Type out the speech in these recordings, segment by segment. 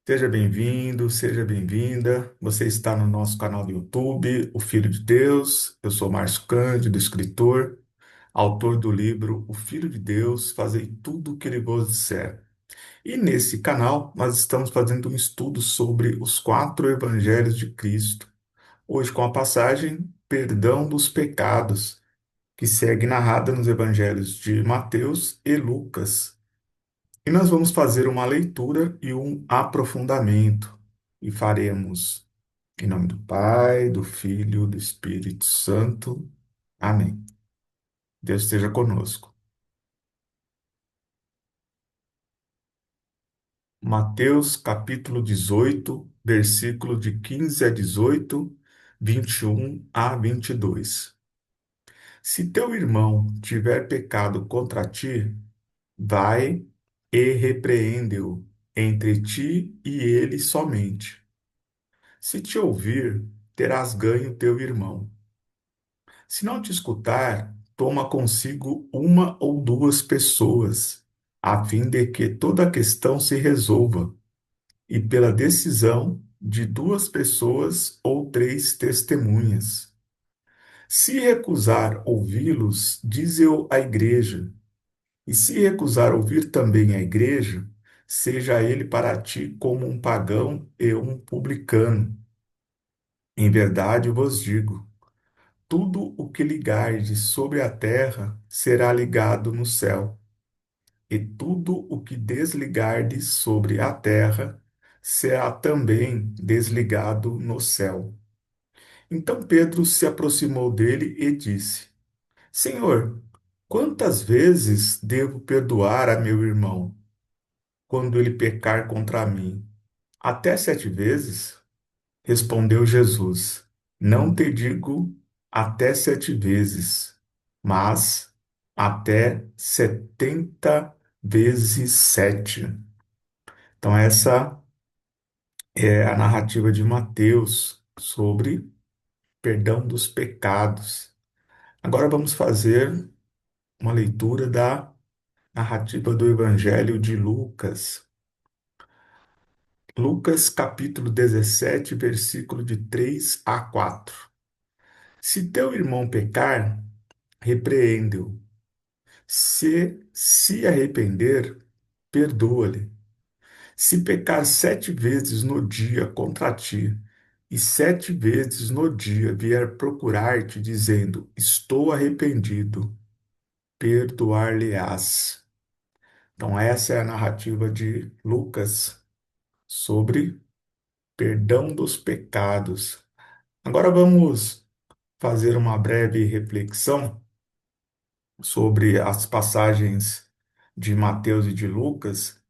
Seja bem-vindo, seja bem-vinda. Você está no nosso canal do YouTube, O Filho de Deus. Eu sou Márcio Cândido, escritor, autor do livro O Filho de Deus, Fazei tudo o que ele vos disser. E nesse canal nós estamos fazendo um estudo sobre os quatro evangelhos de Cristo. Hoje com a passagem Perdão dos Pecados, que segue narrada nos evangelhos de Mateus e Lucas. E nós vamos fazer uma leitura e um aprofundamento. E faremos em nome do Pai, do Filho, do Espírito Santo. Amém. Deus esteja conosco. Mateus capítulo 18, versículo de 15 a 18, 21 a 22. Se teu irmão tiver pecado contra ti, vai e repreende-o entre ti e ele somente. Se te ouvir, terás ganho teu irmão. Se não te escutar, toma consigo uma ou duas pessoas, a fim de que toda a questão se resolva, e pela decisão de duas pessoas ou três testemunhas. Se recusar ouvi-los, dize-o à igreja, e se recusar ouvir também a igreja, seja ele para ti como um pagão e um publicano. Em verdade vos digo, tudo o que ligardes sobre a terra será ligado no céu, e tudo o que desligardes sobre a terra será também desligado no céu. Então Pedro se aproximou dele e disse: Senhor, quantas vezes devo perdoar a meu irmão quando ele pecar contra mim? Até 7 vezes? Respondeu Jesus: Não te digo até 7 vezes, mas até 70 vezes 7. Então, essa é a narrativa de Mateus sobre perdão dos pecados. Agora vamos fazer uma leitura da narrativa do Evangelho de Lucas. Lucas, capítulo 17, versículo de 3 a 4. Se teu irmão pecar, repreende-o. Se arrepender, perdoa-lhe. Se pecar 7 vezes no dia contra ti, e 7 vezes no dia vier procurar-te, dizendo: Estou arrependido, perdoar-lhe-ás. Então, essa é a narrativa de Lucas sobre perdão dos pecados. Agora vamos fazer uma breve reflexão sobre as passagens de Mateus e de Lucas.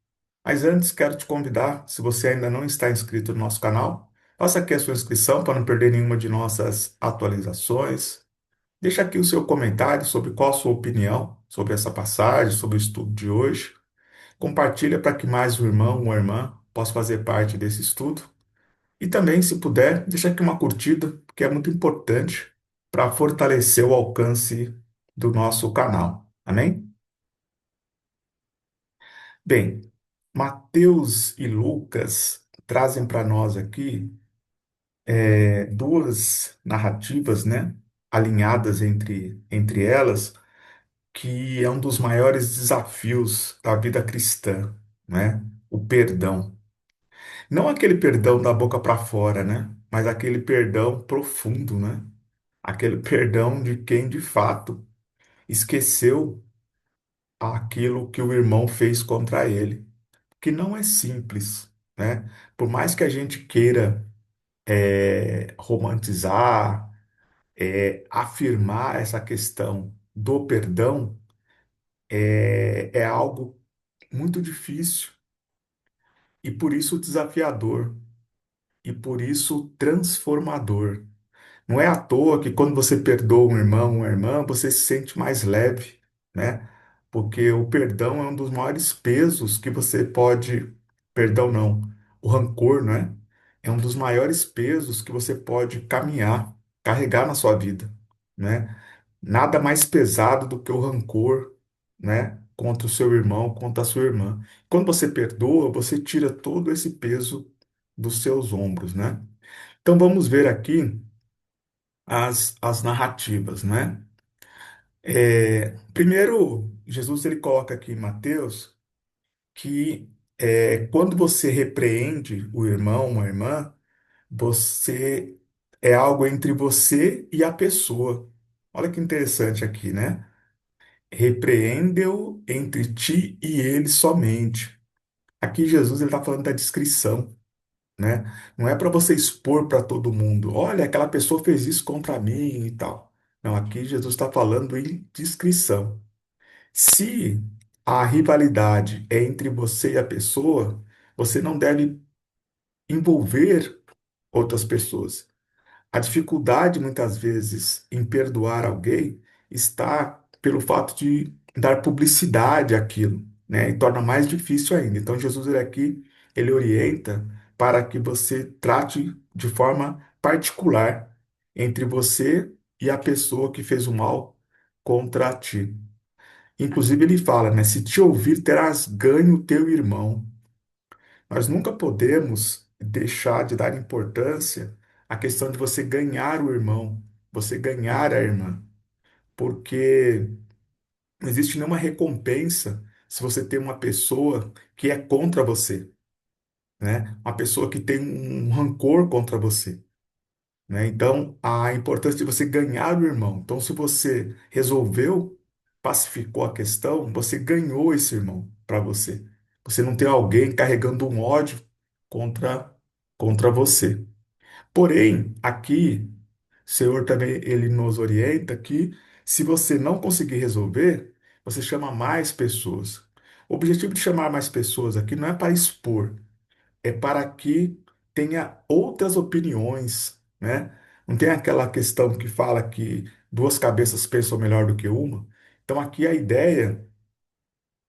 Mas antes, quero te convidar, se você ainda não está inscrito no nosso canal, faça aqui a sua inscrição para não perder nenhuma de nossas atualizações. Deixa aqui o seu comentário sobre qual a sua opinião sobre essa passagem, sobre o estudo de hoje. Compartilha para que mais um irmão ou irmã possa fazer parte desse estudo. E também, se puder, deixa aqui uma curtida, que é muito importante para fortalecer o alcance do nosso canal. Amém? Bem, Mateus e Lucas trazem para nós aqui duas narrativas, né, alinhadas entre elas, que é um dos maiores desafios da vida cristã, né? O perdão. Não aquele perdão da boca para fora, né? Mas aquele perdão profundo, né? Aquele perdão de quem de fato esqueceu aquilo que o irmão fez contra ele, que não é simples, né? Por mais que a gente queira romantizar, afirmar essa questão do perdão, é algo muito difícil e por isso desafiador e por isso transformador. Não é à toa que quando você perdoa um irmão, uma irmã, você se sente mais leve, né? Porque o perdão é um dos maiores pesos que você pode. Perdão, não. O rancor, né? É um dos maiores pesos que você pode caminhar, carregar na sua vida, né? Nada mais pesado do que o rancor, né? contra o seu irmão, contra a sua irmã. Quando você perdoa, você tira todo esse peso dos seus ombros, né? Então vamos ver aqui as narrativas, né? Primeiro, Jesus ele coloca aqui em Mateus que quando você repreende o irmão, uma irmã, você é algo entre você e a pessoa. Olha que interessante aqui, né? Repreende-o entre ti e ele somente. Aqui Jesus ele está falando da discrição, né? Não é para você expor para todo mundo. Olha, aquela pessoa fez isso contra mim e tal. Não, aqui Jesus está falando em discrição. Se a rivalidade é entre você e a pessoa, você não deve envolver outras pessoas. A dificuldade, muitas vezes, em perdoar alguém está pelo fato de dar publicidade àquilo, né? E torna mais difícil ainda. Então, Jesus, ele aqui, ele orienta para que você trate de forma particular entre você e a pessoa que fez o mal contra ti. Inclusive, ele fala, né? Se te ouvir, terás ganho teu irmão. Nós nunca podemos deixar de dar importância à questão de você ganhar o irmão, você ganhar a irmã, porque não existe nenhuma recompensa se você tem uma pessoa que é contra você, né? Uma pessoa que tem um rancor contra você, né? Então, a importância de você ganhar o irmão. Então, se você resolveu, pacificou a questão, você ganhou esse irmão para você. Você não tem alguém carregando um ódio contra, contra você. Porém, aqui, o Senhor também ele nos orienta que se você não conseguir resolver, você chama mais pessoas. O objetivo de chamar mais pessoas aqui não é para expor, é para que tenha outras opiniões, né? Não tem aquela questão que fala que duas cabeças pensam melhor do que uma. Então aqui a ideia,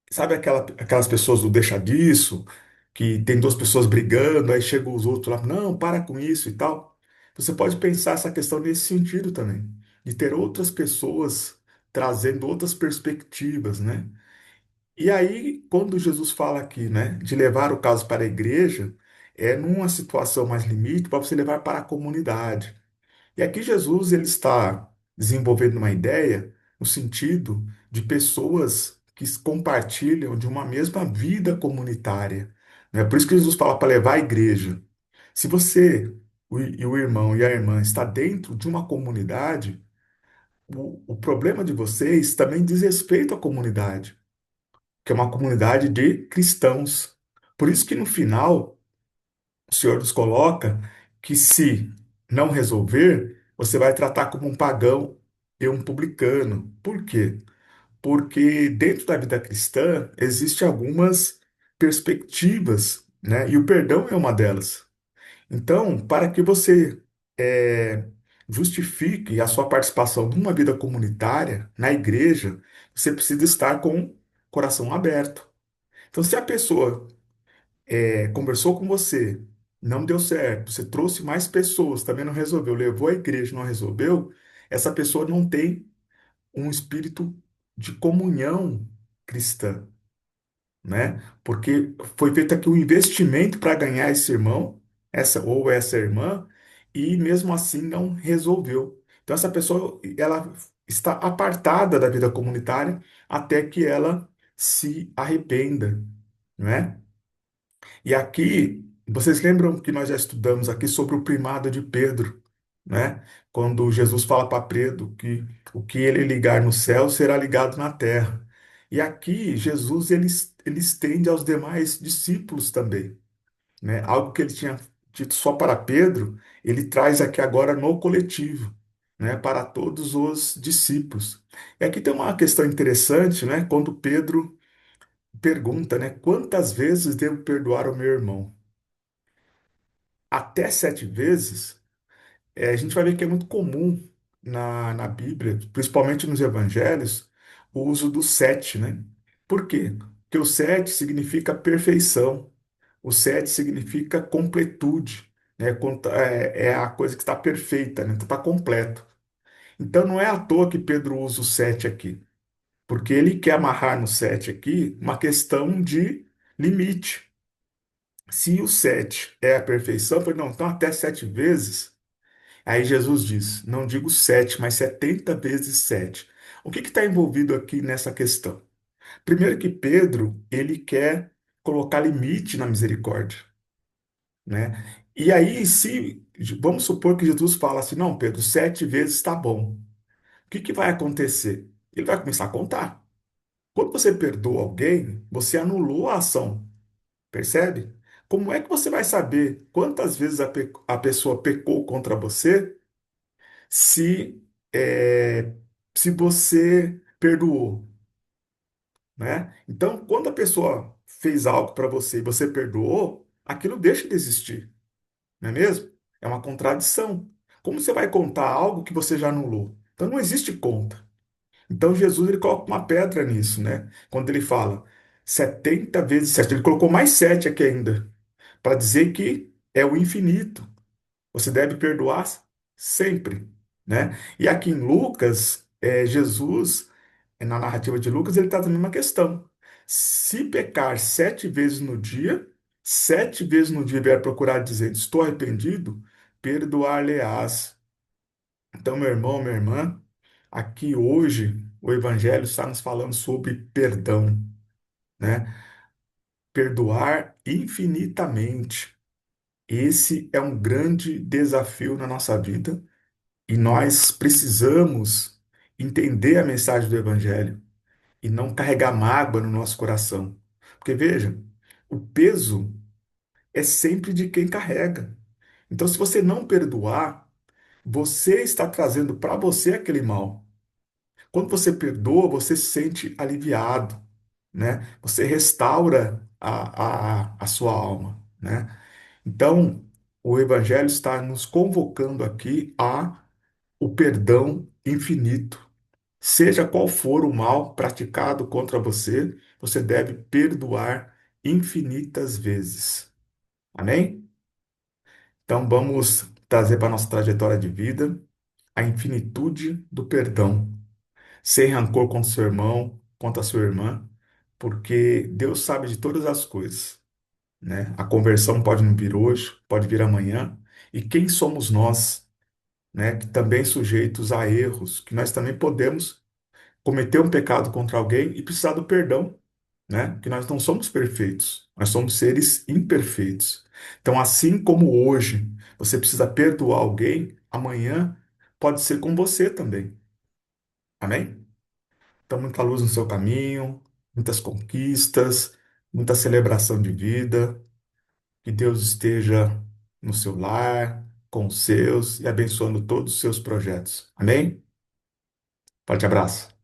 sabe aquelas pessoas do deixa disso, que tem duas pessoas brigando, aí chegam os outros lá, não, para com isso e tal. Você pode pensar essa questão nesse sentido também, de ter outras pessoas trazendo outras perspectivas, né? E aí, quando Jesus fala aqui, né, de levar o caso para a igreja, é numa situação mais limite para você levar para a comunidade. E aqui Jesus ele está desenvolvendo uma ideia no sentido de pessoas que compartilham de uma mesma vida comunitária, né? Por isso que Jesus fala para levar a igreja. Se você e o irmão e a irmã está dentro de uma comunidade, o problema de vocês também diz respeito à comunidade, que é uma comunidade de cristãos. Por isso que no final o Senhor nos coloca que se não resolver, você vai tratar como um pagão e um publicano. Por quê? Porque dentro da vida cristã existem algumas perspectivas, né? E o perdão é uma delas. Então, para que você é, justifique a sua participação numa vida comunitária, na igreja, você precisa estar com o coração aberto. Então, se a pessoa conversou com você, não deu certo, você trouxe mais pessoas, também não resolveu, levou a igreja, não resolveu, essa pessoa não tem um espírito de comunhão cristã, né? Porque foi feito aqui um investimento para ganhar esse irmão, essa ou essa irmã, e mesmo assim não resolveu. Então essa pessoa, ela está apartada da vida comunitária até que ela se arrependa, né? E aqui, vocês lembram que nós já estudamos aqui sobre o primado de Pedro, né? Quando Jesus fala para Pedro que o que ele ligar no céu será ligado na terra. E aqui, Jesus ele estende aos demais discípulos também, né? Algo que ele tinha dito só para Pedro, ele traz aqui agora no coletivo, né? Para todos os discípulos. E aqui tem uma questão interessante, né? Quando Pedro pergunta, né? Quantas vezes devo perdoar o meu irmão? Até 7 vezes, a gente vai ver que é muito comum na Bíblia, principalmente nos evangelhos, o uso do sete, né? Por quê? Porque o sete significa perfeição, o sete significa completude, né? É a coisa que está perfeita, né? Está completo. Então não é à toa que Pedro usa o sete aqui. porque ele quer amarrar no 7 aqui uma questão de limite. Se o 7 é a perfeição, eu falei, não, então até 7 vezes. Aí Jesus diz, não digo 7, mas 70 vezes 7. O que está envolvido aqui nessa questão? Primeiro que Pedro, ele quer colocar limite na misericórdia, né? E aí, se vamos supor que Jesus fala assim, não, Pedro, 7 vezes está bom. O que vai acontecer? Ele vai começar a contar. Quando você perdoa alguém, você anulou a ação, percebe? Como é que você vai saber quantas vezes a pessoa pecou contra você se, é, se você perdoou, né? Então, quando a pessoa fez algo para você e você perdoou, aquilo deixa de existir, não é mesmo? É uma contradição. Como você vai contar algo que você já anulou? Então, não existe conta. Então Jesus ele coloca uma pedra nisso, né? Quando ele fala 70 vezes 7, ele colocou mais 7 aqui ainda, para dizer que é o infinito. Você deve perdoar sempre, né? E aqui em Lucas, Jesus, na narrativa de Lucas, ele está dando uma questão. Se pecar 7 vezes no dia, 7 vezes no dia vier procurar dizendo, estou arrependido, perdoar-lhe-ás. Então, meu irmão, minha irmã, aqui hoje o Evangelho está nos falando sobre perdão, né? Perdoar infinitamente. Esse é um grande desafio na nossa vida e nós precisamos entender a mensagem do Evangelho e não carregar mágoa no nosso coração. Porque veja, o peso é sempre de quem carrega. Então, se você não perdoar, você está trazendo para você aquele mal. Quando você perdoa, você se sente aliviado, né? Você restaura a sua alma, né? Então, o Evangelho está nos convocando aqui a o perdão infinito. Seja qual for o mal praticado contra você, você deve perdoar infinitas vezes. Amém? Então, vamos trazer para a nossa trajetória de vida a infinitude do perdão sem rancor contra seu irmão, contra sua irmã, porque Deus sabe de todas as coisas, né? A conversão pode não vir hoje, pode vir amanhã. E quem somos nós, né? Que também sujeitos a erros, que nós também podemos cometer um pecado contra alguém e precisar do perdão, né? Que nós não somos perfeitos, nós somos seres imperfeitos. Então, assim como hoje você precisa perdoar alguém, amanhã pode ser com você também. Amém? Então, muita luz no seu caminho, muitas conquistas, muita celebração de vida. Que Deus esteja no seu lar, com os seus e abençoando todos os seus projetos. Amém? Forte abraço.